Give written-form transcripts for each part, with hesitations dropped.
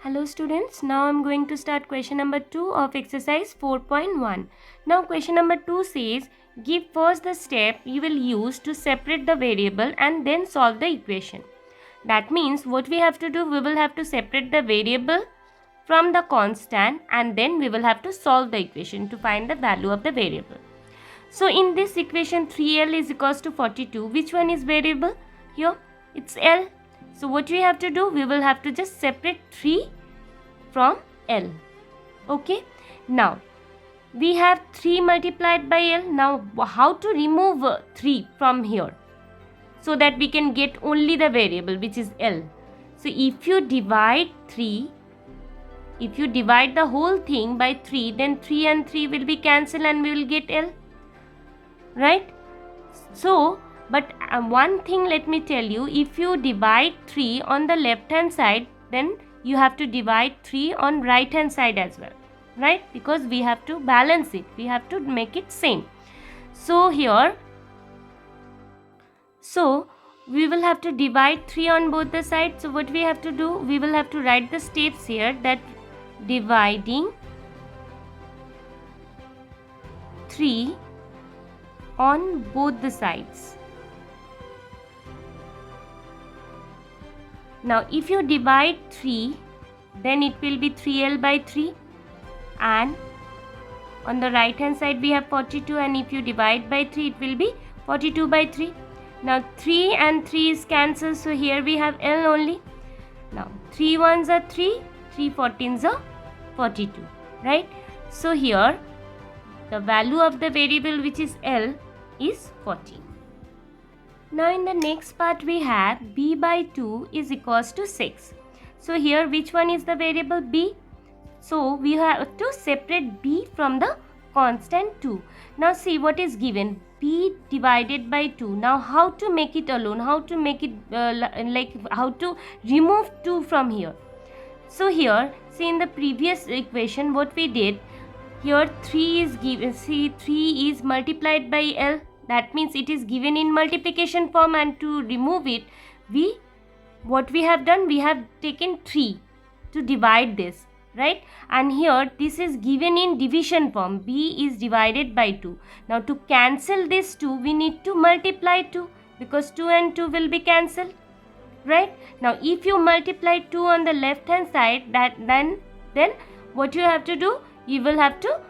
Hello students, now I am going to start question number 2 of exercise 4.1. Now question number 2 says, give first the step you will use to separate the variable and then solve the equation. That means what we have to do, we will have to separate the variable from the constant and then we will have to solve the equation to find the value of the variable. So in this equation 3L is equals to 42, which one is variable? Here it's L. So what we have to do, we will have to just separate 3 from L. Okay. Now we have 3 multiplied by L. Now how to remove 3 from here so that we can get only the variable which is L. So if you divide the whole thing by 3, then 3 and 3 will be cancelled and we will get L. Right? So but one thing let me tell you, if you divide 3 on the left hand side, then you have to divide 3 on right hand side as well, right? Because we have to balance it, we have to make it same. So here, so we will have to divide 3 on both the sides. So what we have to do, we will have to write the steps here, that dividing 3 on both the sides. Now if you divide 3, then it will be 3L by 3, and on the right hand side we have 42, and if you divide by 3 it will be 42 by 3. Now 3 and 3 is cancelled, so here we have L only. Now 3 ones are 3, 3 14s are 42, right? So here the value of the variable which is L is 14. Now in the next part we have b by 2 is equals to 6. So here which one is the variable b? So we have to separate b from the constant 2. Now see what is given, b divided by 2. Now how to make it alone, how to make it how to remove 2 from here. So here, see in the previous equation what we did, here 3 is given, see 3 is multiplied by L. That means it is given in multiplication form, and to remove it, what we have done, we have taken 3 to divide this, right? And here this is given in division form, b is divided by 2. Now to cancel this 2, we need to multiply 2, because 2 and 2 will be cancelled, right? Now if you multiply 2 on the left hand side, then what you have to do, you will have to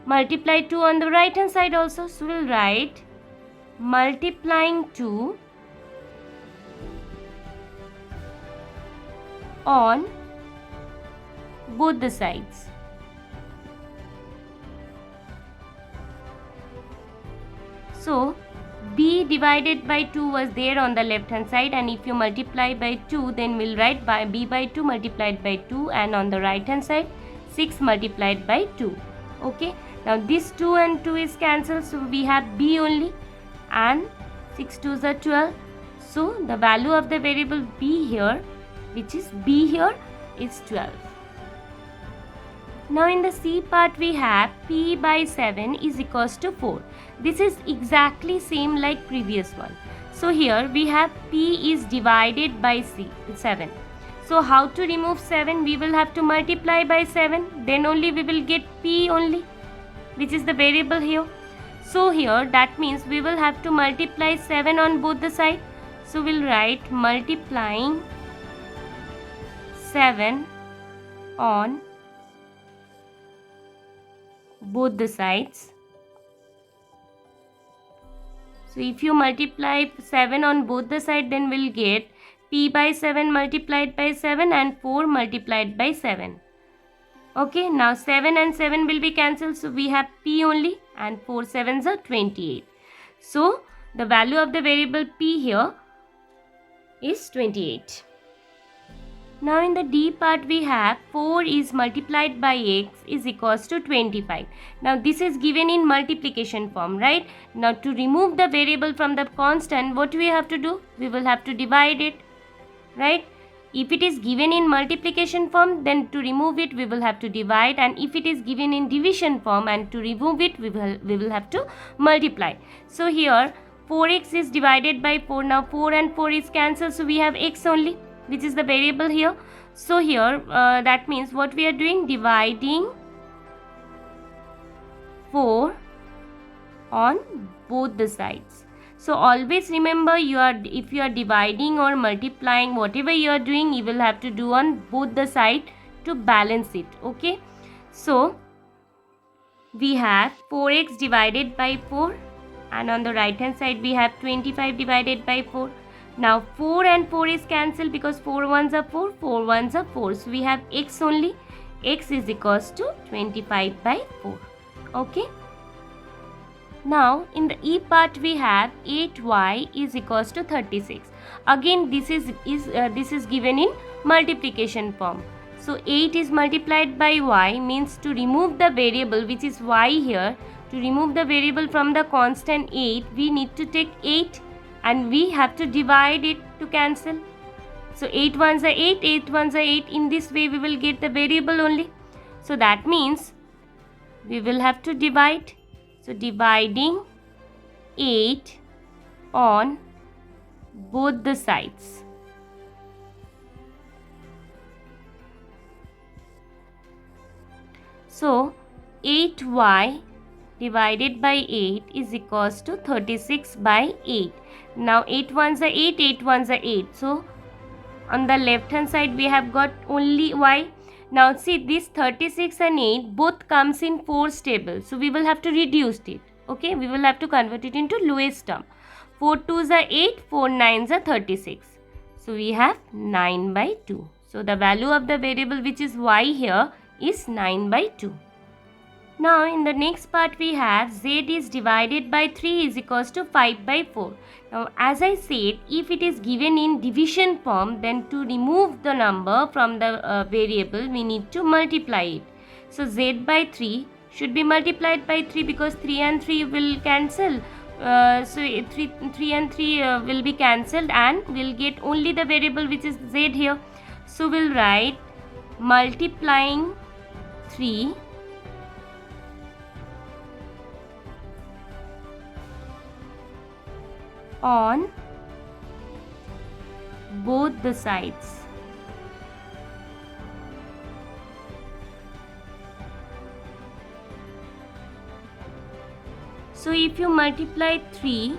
multiply 2 on the right hand side also. So we'll write multiplying 2 on both the sides. So b divided by 2 was there on the left hand side, and if you multiply by 2, then we'll write by b by 2 multiplied by 2, and on the right hand side 6 multiplied by 2. Okay, now this 2 and 2 is cancelled, so we have b only, and 6 2s are 12. So the value of the variable b here, which is b here, is 12. Now in the C part we have p by 7 is equals to 4. This is exactly same like previous one. So here we have p is divided by 7. So how to remove 7? We will have to multiply by 7. Then only we will get p only, which is the variable here. So here that means we will have to multiply 7 on both the sides. So we'll write multiplying 7 on both the sides. So if you multiply 7 on both the sides, then we'll get p by 7 multiplied by 7 and 4 multiplied by 7. Okay, now 7 and 7 will be cancelled, so we have p only, and 4 7s are 28. So the value of the variable p here is 28. Now in the D part we have 4 is multiplied by x is equals to 25. Now this is given in multiplication form, right? Now to remove the variable from the constant, what we have to do? We will have to divide it, right? If it is given in multiplication form, then to remove it we will have to divide, and if it is given in division form, and to remove it we will have to multiply. So here 4x is divided by 4. Now 4 and 4 is cancelled, so we have x only, which is the variable here. So here that means what we are doing, dividing 4 on both the sides. So always remember, if you are dividing or multiplying, whatever you are doing, you will have to do on both the side to balance it. Okay, so we have 4x divided by 4, and on the right hand side we have 25 divided by 4. Now 4 and 4 is cancelled because 4 ones are 4, 4 ones are 4. So we have x only. X is equals to 25 by 4. Okay. Now in the E part we have 8y is equals to 36. Again this is given in multiplication form. So 8 is multiplied by y, means to remove the variable which is y here, to remove the variable from the constant 8, we need to take 8 and we have to divide it to cancel. So 8 ones are 8, 8 ones are 8. In this way we will get the variable only. So that means we will have to divide. So dividing 8 on both the sides. So 8y divided by 8 is equals to 36 by 8. Now 8 ones are 8, 8 ones are 8. So on the left hand side we have got only y. Now see, this 36 and 8 both comes in 4's table. So we will have to reduce it. Okay, we will have to convert it into lowest term. 4 2s are 8, 4 9s are 36. So we have 9 by 2. So the value of the variable which is y here is 9 by 2. Now in the next part we have z is divided by 3 is equals to 5 by 4. Now as I said, if it is given in division form, then to remove the number from the variable we need to multiply it. So z by 3 should be multiplied by 3 because 3 and 3 will cancel. So 3 and 3 will be cancelled and we'll get only the variable which is z here. So we'll write multiplying 3 on both the sides. So if you multiply 3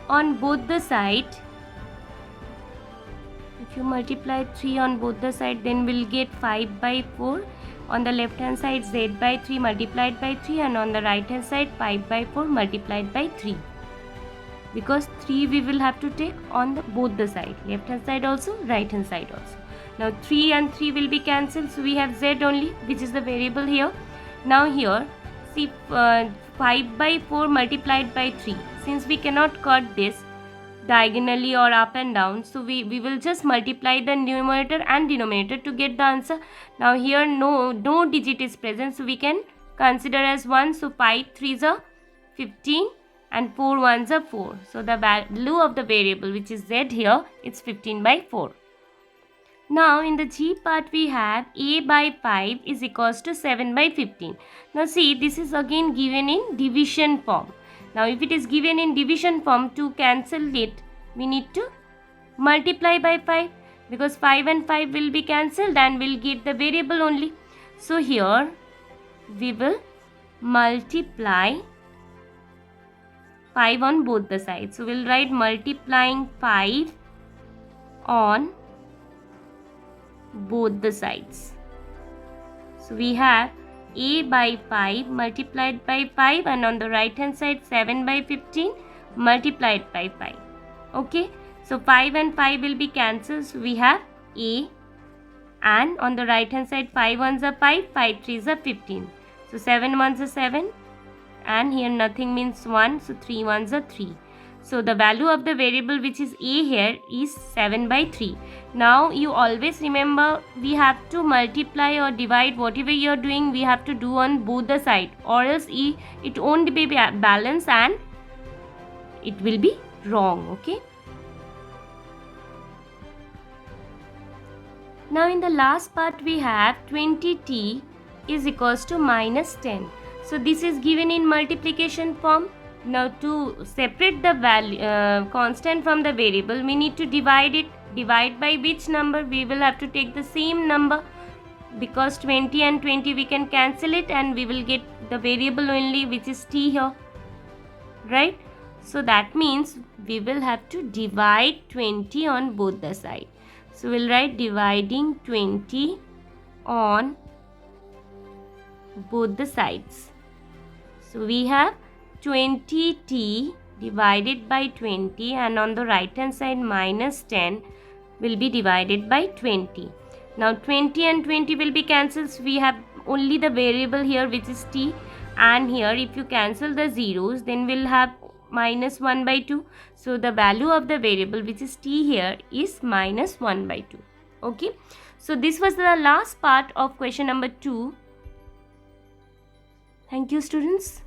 on both the side, then we'll get 5 by 4. On the left hand side z by 3 multiplied by 3, and on the right hand side 5 by 4 multiplied by 3. Because 3 we will have to take on both the side, left hand side also, right hand side also. Now 3 and 3 will be cancelled, so we have z only, which is the variable here. Now here see 5 by 4 multiplied by 3. Since we cannot cut this diagonally or up and down, so we will just multiply the numerator and denominator to get the answer. Now here no digit is present, so we can consider as 1. So 5 3s are 15 and 4 1s are 4. So the value of the variable which is z here is 15 by 4. Now in the G part we have a by 5 is equals to 7 by 15. Now see, this is again given in division form. Now if it is given in division form, to cancel it we need to multiply by 5, because 5 and 5 will be cancelled and we'll get the variable only. So here we will multiply 5 on both the sides. So we'll write multiplying 5 on both the sides. So we have a by 5 multiplied by 5, and on the right hand side 7 by 15 multiplied by 5. Okay, so 5 and 5 will be cancelled, so we have a, and on the right hand side 5 ones are 5, 5 3s are 15. So 7 ones are 7, and here nothing means 1, so 3 ones are 3. So the value of the variable which is a here is 7 by 3. Now you always remember, we have to multiply or divide, whatever you are doing we have to do on both the side, or else it won't be balanced and it will be wrong. Okay. Now in the last part we have 20t is equals to minus 10. So this is given in multiplication form. Now to separate the value constant from the variable, we need to divide it. divide by which number? We will have to take the same number, because 20 and 20 we can cancel it and we will get the variable only, which is t here, right? So that means we will have to divide 20 on both the sides. So we'll write dividing 20 on both the sides. So we have 20t divided by 20, and on the right hand side minus 10 will be divided by 20. Now 20 and 20 will be cancelled. So we have only the variable here, which is t, and here if you cancel the zeros, then we'll have minus 1 by 2. So the value of the variable, which is t here, is minus 1 by 2. Okay. So this was the last part of question number 2. Thank you, students.